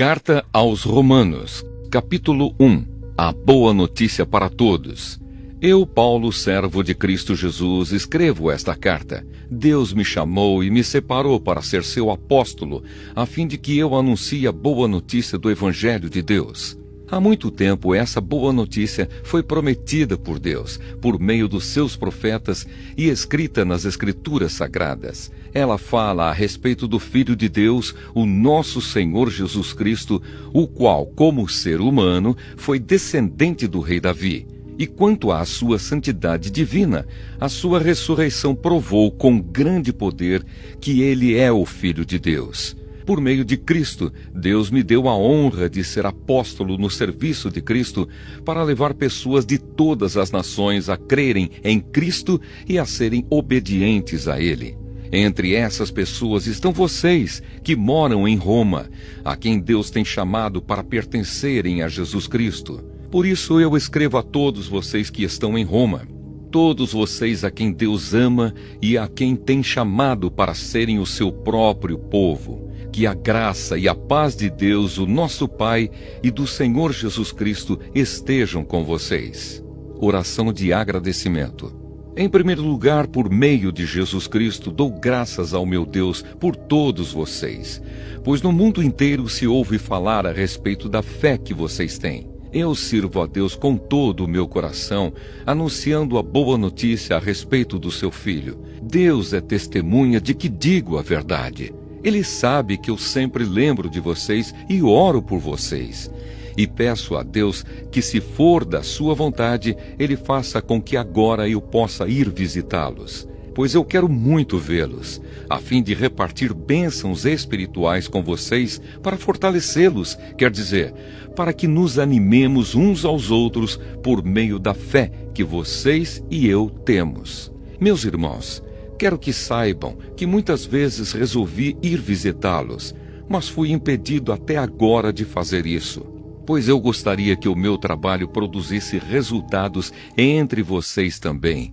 Carta aos Romanos, capítulo 1. A boa notícia para todos. Eu, Paulo, servo de Cristo Jesus, escrevo esta carta. Deus me chamou e me separou para ser seu apóstolo, a fim de que eu anuncie a boa notícia do Evangelho de Deus. Há muito tempo essa boa notícia foi prometida por Deus, por meio dos seus profetas e escrita nas Escrituras Sagradas. Ela fala a respeito do Filho de Deus, o nosso Senhor Jesus Cristo, o qual, como ser humano, foi descendente do rei Davi. E quanto à sua santidade divina, a sua ressurreição provou com grande poder que ele é o Filho de Deus. Por meio de Cristo, Deus me deu a honra de ser apóstolo no serviço de Cristo para levar pessoas de todas as nações a crerem em Cristo e a serem obedientes a Ele. Entre essas pessoas estão vocês, que moram em Roma, a quem Deus tem chamado para pertencerem a Jesus Cristo. Por isso eu escrevo a todos vocês que estão em Roma, todos vocês a quem Deus ama e a quem tem chamado para serem o seu próprio povo. Que a graça e a paz de Deus, o nosso Pai, e do Senhor Jesus Cristo estejam com vocês. Oração de agradecimento. Em primeiro lugar, por meio de Jesus Cristo, dou graças ao meu Deus por todos vocês, pois no mundo inteiro se ouve falar a respeito da fé que vocês têm. Eu sirvo a Deus com todo o meu coração, anunciando a boa notícia a respeito do seu Filho. Deus é testemunha de que digo a verdade. Ele sabe que eu sempre lembro de vocês e oro por vocês. E peço a Deus que, se for da sua vontade, Ele faça com que agora eu possa ir visitá-los. Pois eu quero muito vê-los, a fim de repartir bênçãos espirituais com vocês para fortalecê-los, quer dizer, para que nos animemos uns aos outros por meio da fé que vocês e eu temos. Meus irmãos, quero que saibam que muitas vezes resolvi ir visitá-los, mas fui impedido até agora de fazer isso, pois eu gostaria que o meu trabalho produzisse resultados entre vocês também,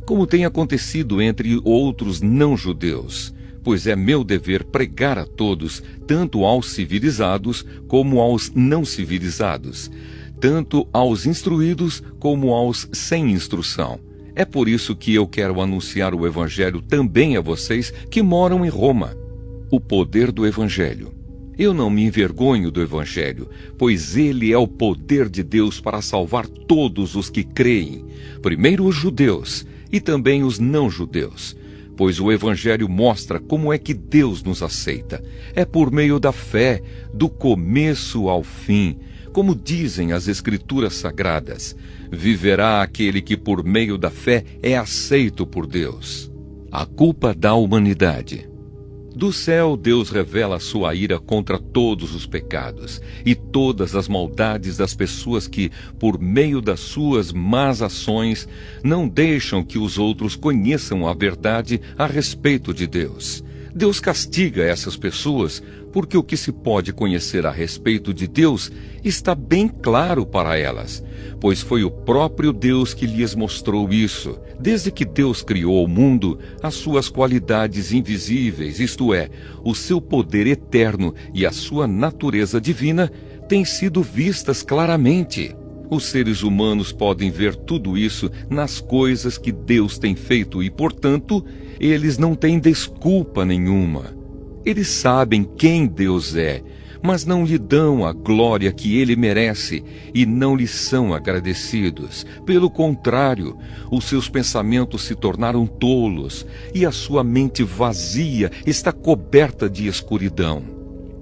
como tem acontecido entre outros não-judeus, pois é meu dever pregar a todos, tanto aos civilizados como aos não civilizados, tanto aos instruídos como aos sem instrução. É por isso que eu quero anunciar o Evangelho também a vocês que moram em Roma. O poder do Evangelho. Eu não me envergonho do Evangelho, pois ele é o poder de Deus para salvar todos os que creem, primeiro os judeus e também os não-judeus, pois o Evangelho mostra como é que Deus nos aceita. É por meio da fé, do começo ao fim, como dizem as Escrituras Sagradas. Viverá aquele que por meio da fé é aceito por Deus. A culpa da humanidade. Do céu, Deus revela sua ira contra todos os pecados e todas as maldades das pessoas que, por meio das suas más ações, não deixam que os outros conheçam a verdade a respeito de Deus. Deus castiga essas pessoas porque o que se pode conhecer a respeito de Deus está bem claro para elas, pois foi o próprio Deus que lhes mostrou isso. Desde que Deus criou o mundo, as suas qualidades invisíveis, isto é, o seu poder eterno e a sua natureza divina, têm sido vistas claramente. Os seres humanos podem ver tudo isso nas coisas que Deus tem feito e, portanto, eles não têm desculpa nenhuma. Eles sabem quem Deus é, mas não lhe dão a glória que ele merece e não lhe são agradecidos. Pelo contrário, os seus pensamentos se tornaram tolos e a sua mente vazia está coberta de escuridão.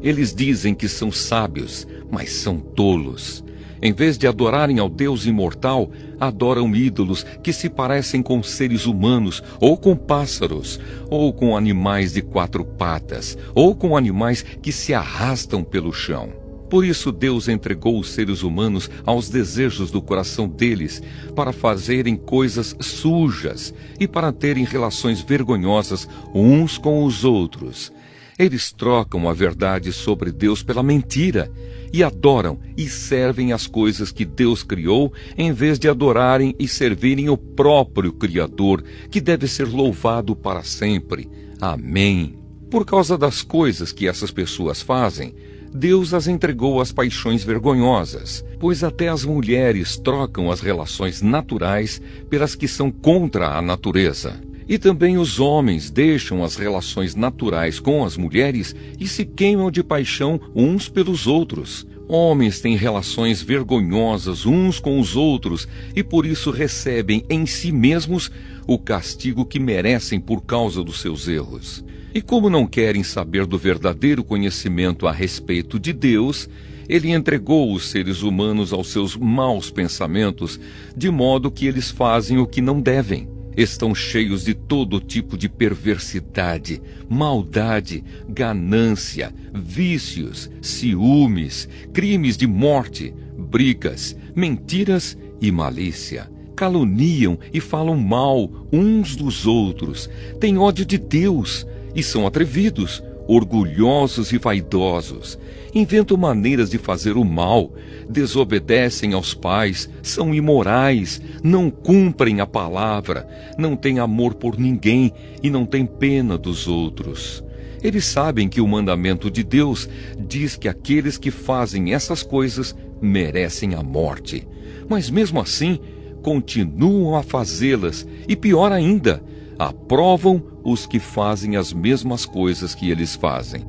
Eles dizem que são sábios, mas são tolos. Em vez de adorarem ao Deus imortal, adoram ídolos que se parecem com seres humanos, ou com pássaros, ou com animais de 4 patas, ou com animais que se arrastam pelo chão. Por isso Deus entregou os seres humanos aos desejos do coração deles, para fazerem coisas sujas e para terem relações vergonhosas uns com os outros. Eles trocam a verdade sobre Deus pela mentira e adoram e servem as coisas que Deus criou, em vez de adorarem e servirem o próprio Criador, que deve ser louvado para sempre. Amém. Por causa das coisas que essas pessoas fazem, Deus as entregou às paixões vergonhosas, pois até as mulheres trocam as relações naturais pelas que são contra a natureza. E também os homens deixam as relações naturais com as mulheres e se queimam de paixão uns pelos outros. Homens têm relações vergonhosas uns com os outros e por isso recebem em si mesmos o castigo que merecem por causa dos seus erros. E como não querem saber do verdadeiro conhecimento a respeito de Deus, ele entregou os seres humanos aos seus maus pensamentos, de modo que eles fazem o que não devem. Estão cheios de todo tipo de perversidade, maldade, ganância, vícios, ciúmes, crimes de morte, brigas, mentiras e malícia. Caluniam e falam mal uns dos outros, têm ódio de Deus e são atrevidos, orgulhosos e vaidosos. Inventam maneiras de fazer o mal, desobedecem aos pais, são imorais, não cumprem a palavra, não têm amor por ninguém e não têm pena dos outros. Eles sabem que o mandamento de Deus diz que aqueles que fazem essas coisas merecem a morte. Mas mesmo assim, continuam a fazê-las e, pior ainda, aprovam os que fazem as mesmas coisas que eles fazem.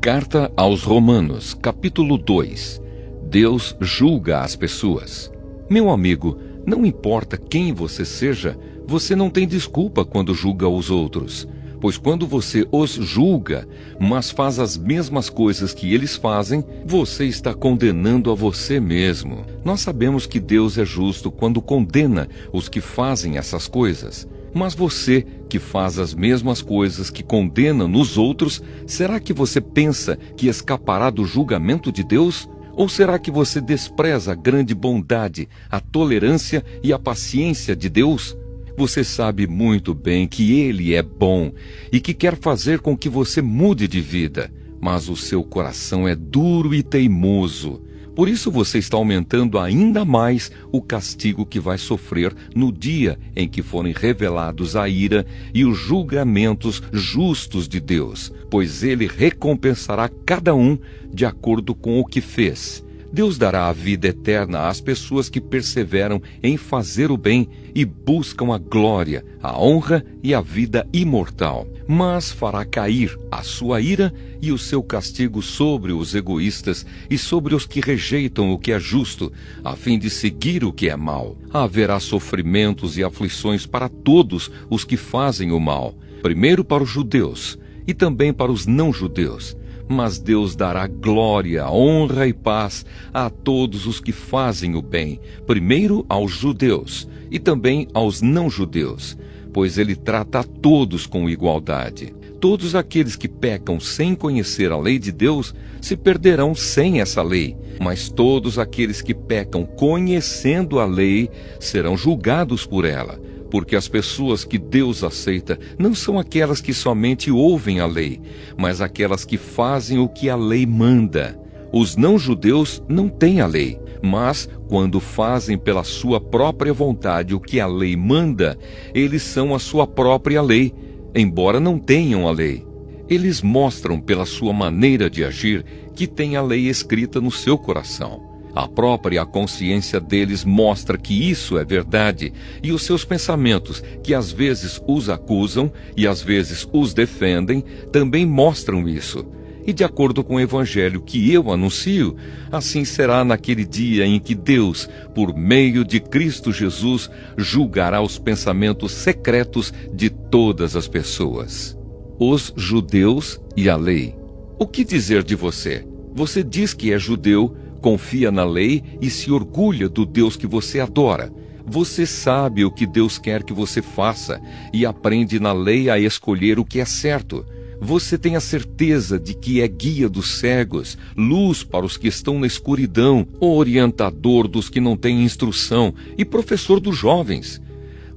Carta aos Romanos, capítulo 2. Deus julga as pessoas. Meu amigo, não importa quem você seja, você não tem desculpa quando julga os outros. Pois quando você os julga, mas faz as mesmas coisas que eles fazem, você está condenando a você mesmo. Nós sabemos que Deus é justo quando condena os que fazem essas coisas. Mas você, que faz as mesmas coisas que condena nos outros, será que você pensa que escapará do julgamento de Deus? Ou será que você despreza a grande bondade, a tolerância e a paciência de Deus? Você sabe muito bem que Ele é bom e que quer fazer com que você mude de vida, mas o seu coração é duro e teimoso. Por isso você está aumentando ainda mais o castigo que vai sofrer no dia em que forem revelados a ira e os julgamentos justos de Deus, pois Ele recompensará cada um de acordo com o que fez. Deus dará a vida eterna às pessoas que perseveram em fazer o bem e buscam a glória, a honra e a vida imortal. Mas fará cair a sua ira e o seu castigo sobre os egoístas e sobre os que rejeitam o que é justo, a fim de seguir o que é mal. Haverá sofrimentos e aflições para todos os que fazem o mal, primeiro para os judeus e também para os não-judeus. Mas Deus dará glória, honra e paz a todos os que fazem o bem, primeiro aos judeus e também aos não-judeus, pois Ele trata a todos com igualdade. Todos aqueles que pecam sem conhecer a lei de Deus se perderão sem essa lei, mas todos aqueles que pecam conhecendo a lei serão julgados por ela. Porque as pessoas que Deus aceita não são aquelas que somente ouvem a lei, mas aquelas que fazem o que a lei manda. Os não-judeus não têm a lei, mas, quando fazem pela sua própria vontade o que a lei manda, eles são a sua própria lei, embora não tenham a lei. Eles mostram pela sua maneira de agir que têm a lei escrita no seu coração. A própria consciência deles mostra que isso é verdade, e os seus pensamentos, que às vezes os acusam e às vezes os defendem, também mostram isso. E de acordo com o evangelho que eu anuncio, assim será naquele dia em que Deus, por meio de Cristo Jesus, julgará os pensamentos secretos de todas as pessoas. Os judeus e a lei. O que dizer de você? Você diz que é judeu, confia na lei e se orgulha do Deus que você adora. Você sabe o que Deus quer que você faça e aprende na lei a escolher o que é certo. Você tem a certeza de que é guia dos cegos, luz para os que estão na escuridão, orientador dos que não têm instrução e professor dos jovens.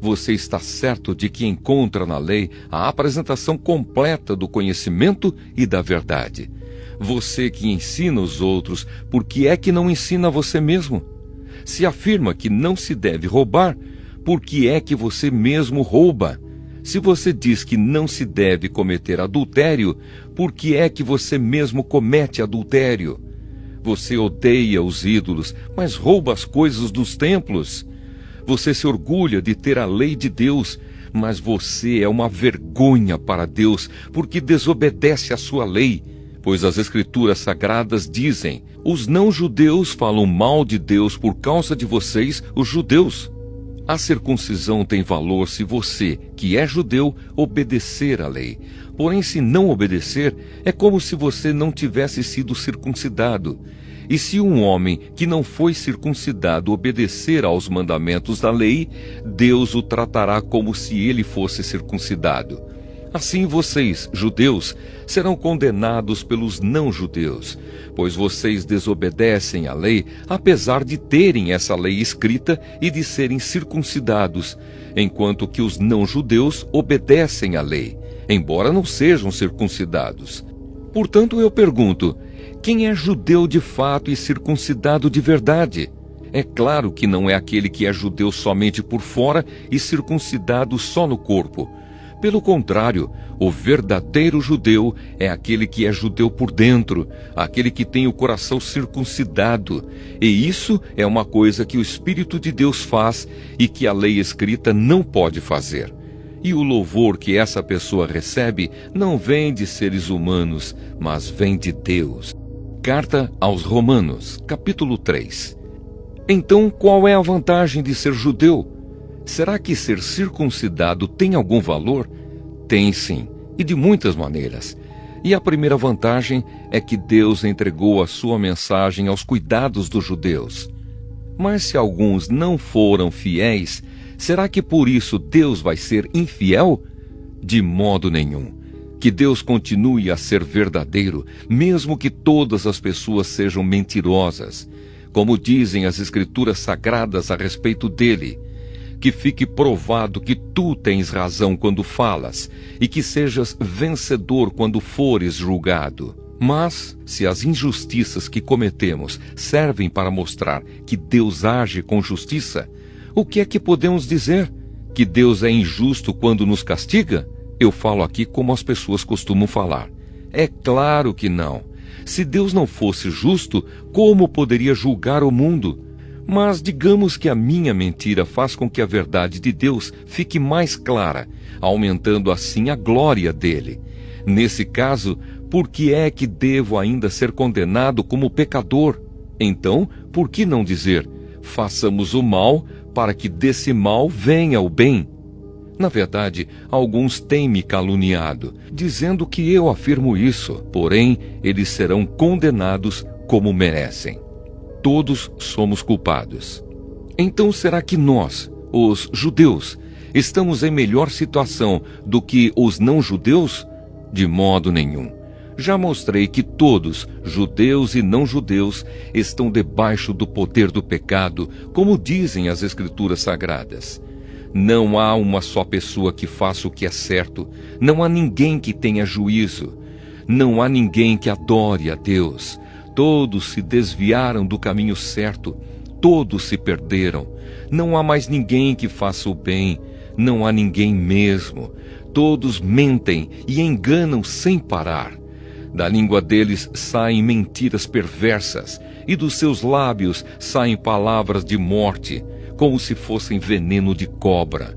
Você está certo de que encontra na lei a apresentação completa do conhecimento e da verdade. Você que ensina os outros, por que é que não ensina você mesmo? Se afirma que não se deve roubar, por que é que você mesmo rouba? Se você diz que não se deve cometer adultério, por que é que você mesmo comete adultério? Você odeia os ídolos, mas rouba as coisas dos templos. Você se orgulha de ter a lei de Deus, mas você é uma vergonha para Deus, porque desobedece à sua lei. Pois as Escrituras Sagradas dizem: os não-judeus falam mal de Deus por causa de vocês, os judeus. A circuncisão tem valor se você, que é judeu, obedecer à lei. Porém, se não obedecer, é como se você não tivesse sido circuncidado. E se um homem que não foi circuncidado obedecer aos mandamentos da lei, Deus o tratará como se ele fosse circuncidado. Assim vocês, judeus, serão condenados pelos não-judeus, pois vocês desobedecem à lei, apesar de terem essa lei escrita e de serem circuncidados, enquanto que os não-judeus obedecem à lei, embora não sejam circuncidados. Portanto, eu pergunto: quem é judeu de fato e circuncidado de verdade? É claro que não é aquele que é judeu somente por fora e circuncidado só no corpo. Pelo contrário, o verdadeiro judeu é aquele que é judeu por dentro, aquele que tem o coração circuncidado. E isso é uma coisa que o Espírito de Deus faz e que a lei escrita não pode fazer. E o louvor que essa pessoa recebe não vem de seres humanos, mas vem de Deus. Carta aos Romanos, capítulo 3. Então, qual é a vantagem de ser judeu? Será que ser circuncidado tem algum valor? Tem sim, e de muitas maneiras. E a primeira vantagem é que Deus entregou a sua mensagem aos cuidados dos judeus. Mas se alguns não foram fiéis, será que por isso Deus vai ser infiel? De modo nenhum. Que Deus continue a ser verdadeiro, mesmo que todas as pessoas sejam mentirosas. Como dizem as Escrituras Sagradas a respeito dele: que fique provado que tu tens razão quando falas, e que sejas vencedor quando fores julgado. Mas, se as injustiças que cometemos servem para mostrar que Deus age com justiça, o que é que podemos dizer? Que Deus é injusto quando nos castiga? Eu falo aqui como as pessoas costumam falar. É claro que não. Se Deus não fosse justo, como poderia julgar o mundo? Mas digamos que a minha mentira faz com que a verdade de Deus fique mais clara, aumentando assim a glória dele. Nesse caso, por que é que devo ainda ser condenado como pecador? Então, por que não dizer: façamos o mal para que desse mal venha o bem? Na verdade, alguns têm me caluniado, dizendo que eu afirmo isso, porém, eles serão condenados como merecem. Todos somos culpados. Então será que nós, os judeus, estamos em melhor situação do que os não-judeus? De modo nenhum. Já mostrei que todos, judeus e não-judeus, estão debaixo do poder do pecado, como dizem as Escrituras Sagradas. Não há uma só pessoa que faça o que é certo, não há ninguém que tenha juízo, não há ninguém que adore a Deus. Todos se desviaram do caminho certo, todos se perderam. Não há mais ninguém que faça o bem, não há ninguém mesmo. Todos mentem e enganam sem parar. Da língua deles saem mentiras perversas, e dos seus lábios saem palavras de morte, como se fossem veneno de cobra.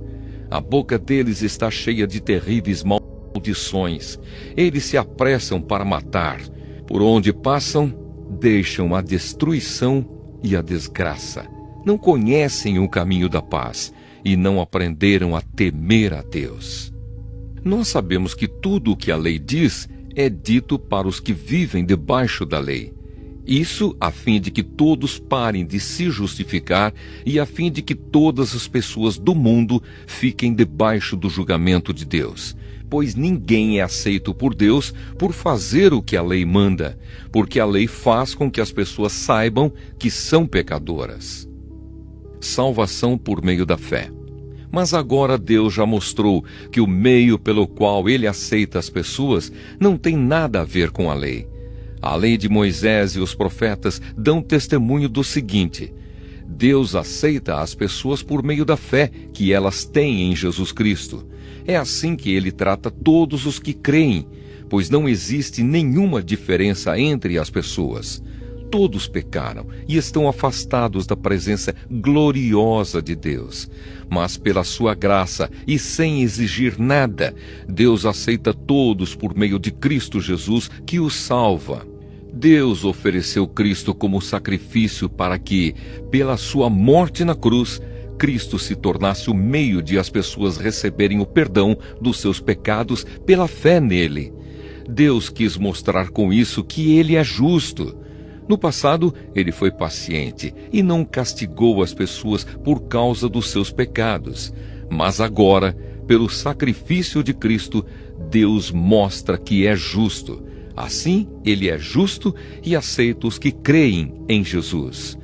A boca deles está cheia de terríveis maldições. Eles se apressam para matar. Por onde passam, deixam a destruição e a desgraça. Não conhecem o caminho da paz e não aprenderam a temer a Deus. Nós sabemos que tudo o que a lei diz é dito para os que vivem debaixo da lei. Isso a fim de que todos parem de se justificar e a fim de que todas as pessoas do mundo fiquem debaixo do julgamento de Deus. Pois ninguém é aceito por Deus por fazer o que a lei manda, porque a lei faz com que as pessoas saibam que são pecadoras. Salvação por meio da fé. Mas agora Deus já mostrou que o meio pelo qual Ele aceita as pessoas não tem nada a ver com a lei. A lei de Moisés e os profetas dão testemunho do seguinte: Deus aceita as pessoas por meio da fé que elas têm em Jesus Cristo. É assim que Ele trata todos os que creem, pois não existe nenhuma diferença entre as pessoas. todos pecaram e estão afastados da presença gloriosa de Deus. Mas pela sua graça e sem exigir nada, Deus aceita todos por meio de Cristo Jesus, que os salva. Deus ofereceu Cristo como sacrifício para que, pela sua morte na cruz, Cristo se tornasse o meio de as pessoas receberem o perdão dos seus pecados pela fé nele. Deus quis mostrar com isso que ele é justo. No passado, ele foi paciente e não castigou as pessoas por causa dos seus pecados. Mas agora, pelo sacrifício de Cristo, Deus mostra que é justo. Assim, ele é justo e aceita os que creem em Jesus.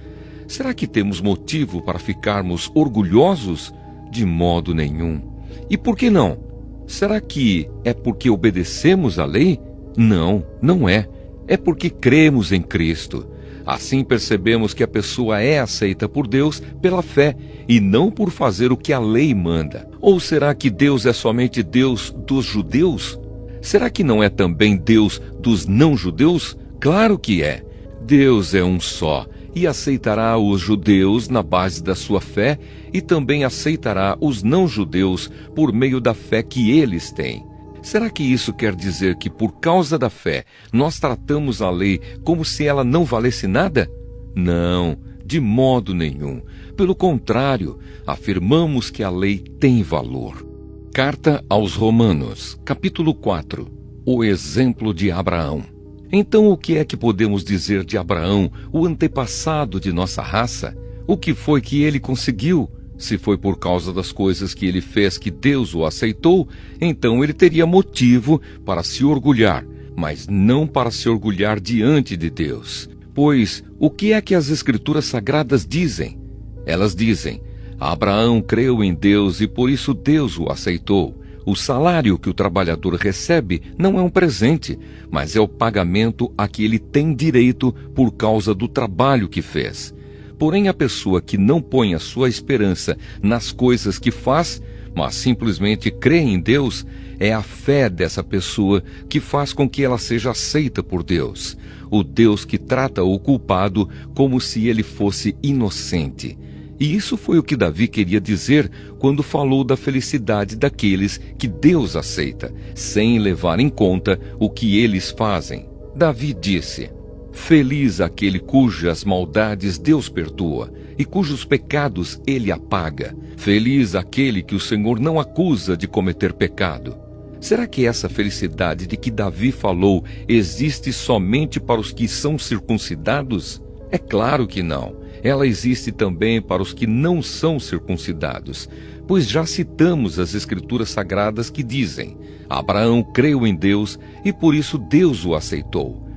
Será que temos motivo para ficarmos orgulhosos? De modo nenhum. E por que não? Será que é porque obedecemos à lei? Não, não é. É porque cremos em Cristo. Assim percebemos que a pessoa é aceita por Deus pela fé e não por fazer o que a lei manda. Ou será que Deus é somente Deus dos judeus? Será que não é também Deus dos não-judeus? Claro que é. Deus é um só e aceitará os judeus na base da sua fé e também aceitará os não-judeus por meio da fé que eles têm. Será que isso quer dizer que por causa da fé nós tratamos a lei como se ela não valesse nada? Não, de modo nenhum. Pelo contrário, afirmamos que a lei tem valor. Carta aos Romanos, capítulo 4. O exemplo de Abraão. Então o que é que podemos dizer de Abraão, o antepassado de nossa raça? O que foi que ele conseguiu? Se foi por causa das coisas que ele fez que Deus o aceitou, então ele teria motivo para se orgulhar, mas não para se orgulhar diante de Deus. Pois o que é que as Escrituras Sagradas dizem? Elas dizem: Abraão creu em Deus e por isso Deus o aceitou. O salário que o trabalhador recebe não é um presente, mas é o pagamento a que ele tem direito por causa do trabalho que fez. Porém, a pessoa que não põe a sua esperança nas coisas que faz, mas simplesmente crê em Deus, é a fé dessa pessoa que faz com que ela seja aceita por Deus. O Deus que trata o culpado como se ele fosse inocente. E isso foi o que Davi queria dizer quando falou da felicidade daqueles que Deus aceita, sem levar em conta o que eles fazem. Davi disse: Feliz aquele cujas maldades Deus perdoa e cujos pecados ele apaga. Feliz aquele que o Senhor não acusa de cometer pecado. Será que essa felicidade de que Davi falou existe somente para os que são circuncidados? É claro que não. Ela existe também para os que não são circuncidados, pois já citamos as Escrituras Sagradas que dizem: Abraão creu em Deus e por isso Deus o aceitou.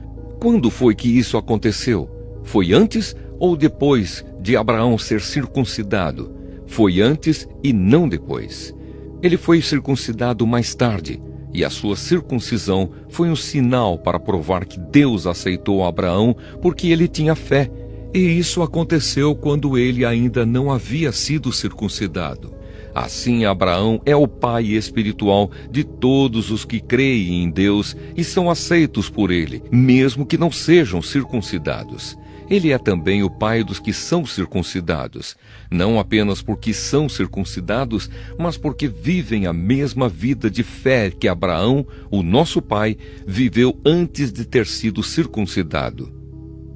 Quando foi que isso aconteceu? Foi antes ou depois de Abraão ser circuncidado? Foi antes e não depois. Ele foi circuncidado mais tarde, e a sua circuncisão foi um sinal para provar que Deus aceitou Abraão porque ele tinha fé. E isso aconteceu quando ele ainda não havia sido circuncidado. Assim, Abraão é o pai espiritual de todos os que creem em Deus e são aceitos por ele, mesmo que não sejam circuncidados. Ele é também o pai dos que são circuncidados, não apenas porque são circuncidados, mas porque vivem a mesma vida de fé que Abraão, o nosso pai, viveu antes de ter sido circuncidado.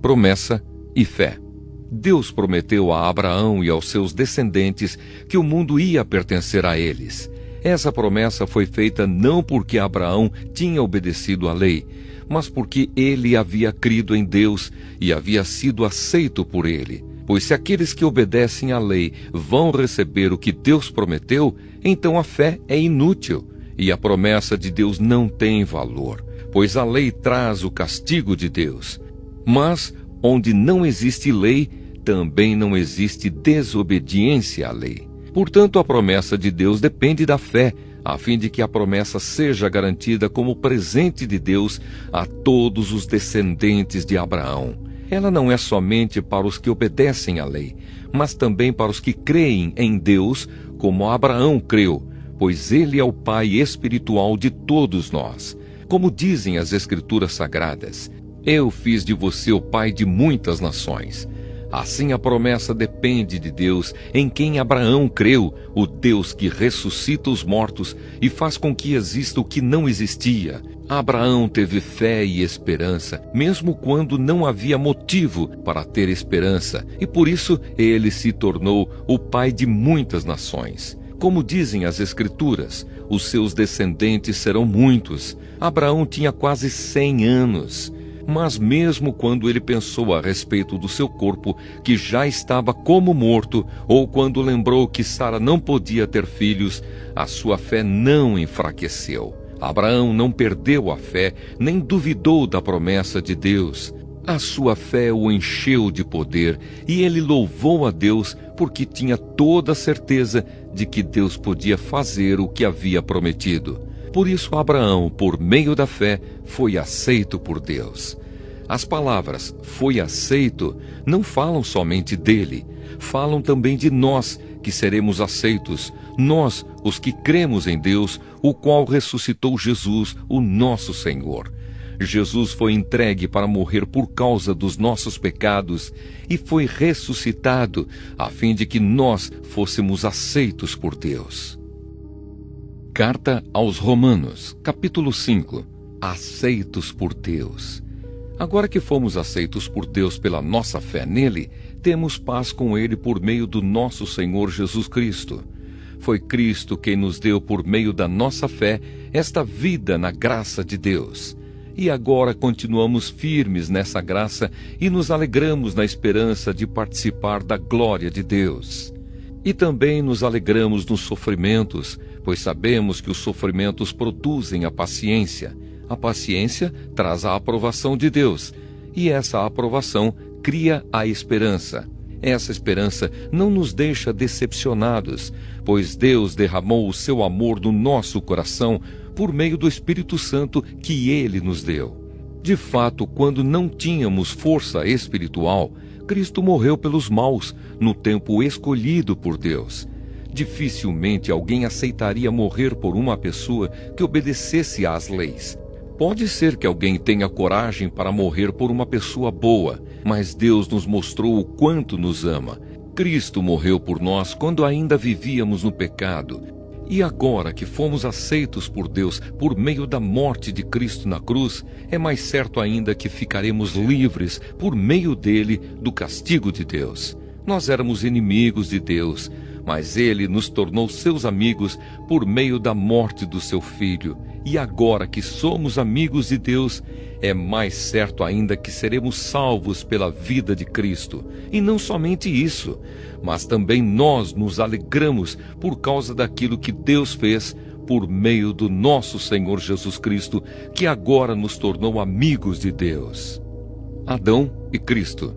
Promessa e fé. Deus prometeu a Abraão e aos seus descendentes que o mundo ia pertencer a eles. Essa promessa foi feita não porque Abraão tinha obedecido à lei, mas porque ele havia crido em Deus e havia sido aceito por ele. Pois se aqueles que obedecem à lei vão receber o que Deus prometeu, então a fé é inútil e a promessa de Deus não tem valor, pois a lei traz o castigo de Deus. Mas onde não existe lei, também não existe desobediência à lei. Portanto, a promessa de Deus depende da fé, a fim de que a promessa seja garantida como presente de Deus a todos os descendentes de Abraão. Ela não é somente para os que obedecem à lei, mas também para os que creem em Deus, como Abraão creu, pois ele é o pai espiritual de todos nós. Como dizem as Escrituras Sagradas: Eu fiz de você o pai de muitas nações. Assim a promessa depende de Deus, em quem Abraão creu, o Deus que ressuscita os mortos e faz com que exista o que não existia. Abraão teve fé e esperança, mesmo quando não havia motivo para ter esperança, e por isso ele se tornou o pai de muitas nações. Como dizem as Escrituras, os seus descendentes serão muitos. Abraão tinha quase 100 anos. Mas mesmo quando ele pensou a respeito do seu corpo, que já estava como morto, ou quando lembrou que Sara não podia ter filhos, a sua fé não enfraqueceu. Abraão não perdeu a fé, nem duvidou da promessa de Deus. A sua fé o encheu de poder, e ele louvou a Deus porque tinha toda a certeza de que Deus podia fazer o que havia prometido. Por isso Abraão, por meio da fé, foi aceito por Deus. As palavras "foi aceito" não falam somente dele, falam também de nós que seremos aceitos, nós, os que cremos em Deus, o qual ressuscitou Jesus, o nosso Senhor. Jesus foi entregue para morrer por causa dos nossos pecados e foi ressuscitado a fim de que nós fôssemos aceitos por Deus. Carta aos Romanos, capítulo 5. Aceitos por Deus. Agora que fomos aceitos por Deus pela nossa fé nele, temos paz com ele por meio do nosso Senhor Jesus Cristo. Foi Cristo quem nos deu por meio da nossa fé esta vida na graça de Deus. E agora continuamos firmes nessa graça e nos alegramos na esperança de participar da glória de Deus. E também nos alegramos nos sofrimentos, pois sabemos que os sofrimentos produzem a paciência. A paciência traz a aprovação de Deus, e essa aprovação cria a esperança. Essa esperança não nos deixa decepcionados, pois Deus derramou o seu amor no nosso coração por meio do Espírito Santo que Ele nos deu. De fato, quando não tínhamos força espiritual, Cristo morreu pelos maus, no tempo escolhido por Deus. Dificilmente alguém aceitaria morrer por uma pessoa que obedecesse às leis. Pode ser que alguém tenha coragem para morrer por uma pessoa boa, mas Deus nos mostrou o quanto nos ama. Cristo morreu por nós quando ainda vivíamos no pecado. E agora que fomos aceitos por Deus por meio da morte de Cristo na cruz, é mais certo ainda que ficaremos livres por meio dele do castigo de Deus. Nós éramos inimigos de Deus, mas ele nos tornou seus amigos por meio da morte do seu Filho. E agora que somos amigos de Deus, é mais certo ainda que seremos salvos pela vida de Cristo. E não somente isso, mas também nós nos alegramos por causa daquilo que Deus fez por meio do nosso Senhor Jesus Cristo, que agora nos tornou amigos de Deus. Adão e Cristo.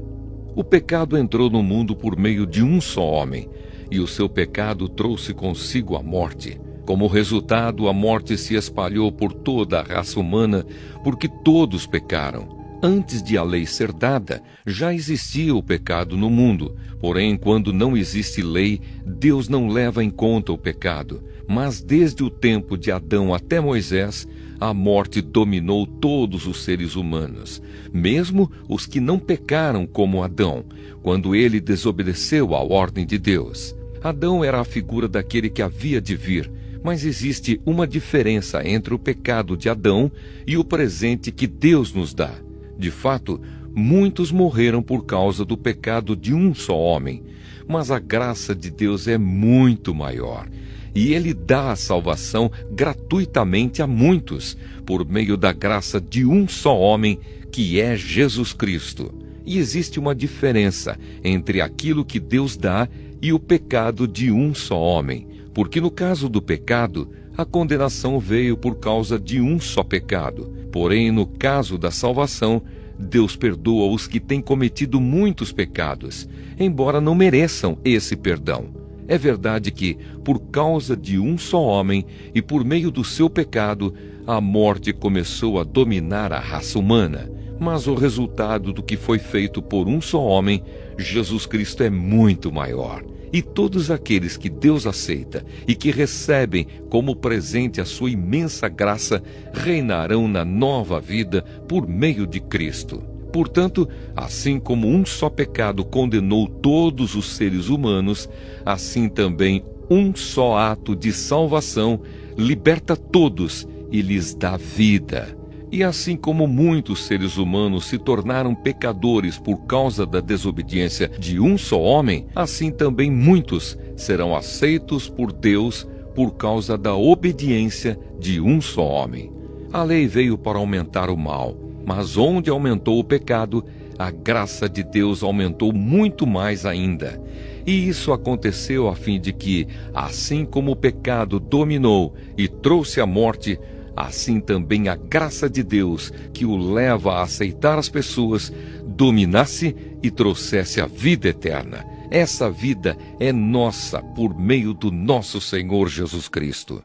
O pecado entrou no mundo por meio de um só homem, e o seu pecado trouxe consigo a morte. Como resultado, a morte se espalhou por toda a raça humana, porque todos pecaram. Antes de a lei ser dada, já existia o pecado no mundo. Porém, quando não existe lei, Deus não leva em conta o pecado. Mas desde o tempo de Adão até Moisés, a morte dominou todos os seres humanos, mesmo os que não pecaram como Adão, quando ele desobedeceu à ordem de Deus. Adão era a figura daquele que havia de vir, mas existe uma diferença entre o pecado de Adão e o presente que Deus nos dá. De fato, muitos morreram por causa do pecado de um só homem, mas a graça de Deus é muito maior. E Ele dá a salvação gratuitamente a muitos, por meio da graça de um só homem, que é Jesus Cristo. E existe uma diferença entre aquilo que Deus dá e o pecado de um só homem, porque no caso do pecado, a condenação veio por causa de um só pecado. Porém, no caso da salvação, Deus perdoa os que têm cometido muitos pecados, embora não mereçam esse perdão. É verdade que, por causa de um só homem e por meio do seu pecado, a morte começou a dominar a raça humana. Mas o resultado do que foi feito por um só homem, Jesus Cristo, é muito maior. E todos aqueles que Deus aceita e que recebem como presente a sua imensa graça reinarão na nova vida por meio de Cristo. Portanto, assim como um só pecado condenou todos os seres humanos, assim também um só ato de salvação liberta todos e lhes dá vida. E assim como muitos seres humanos se tornaram pecadores por causa da desobediência de um só homem, assim também muitos serão aceitos por Deus por causa da obediência de um só homem. A lei veio para aumentar o mal, mas onde aumentou o pecado, a graça de Deus aumentou muito mais ainda. E isso aconteceu a fim de que, assim como o pecado dominou e trouxe a morte, assim também a graça de Deus, que o leva a aceitar as pessoas, dominasse e trouxesse a vida eterna. Essa vida é nossa por meio do nosso Senhor Jesus Cristo.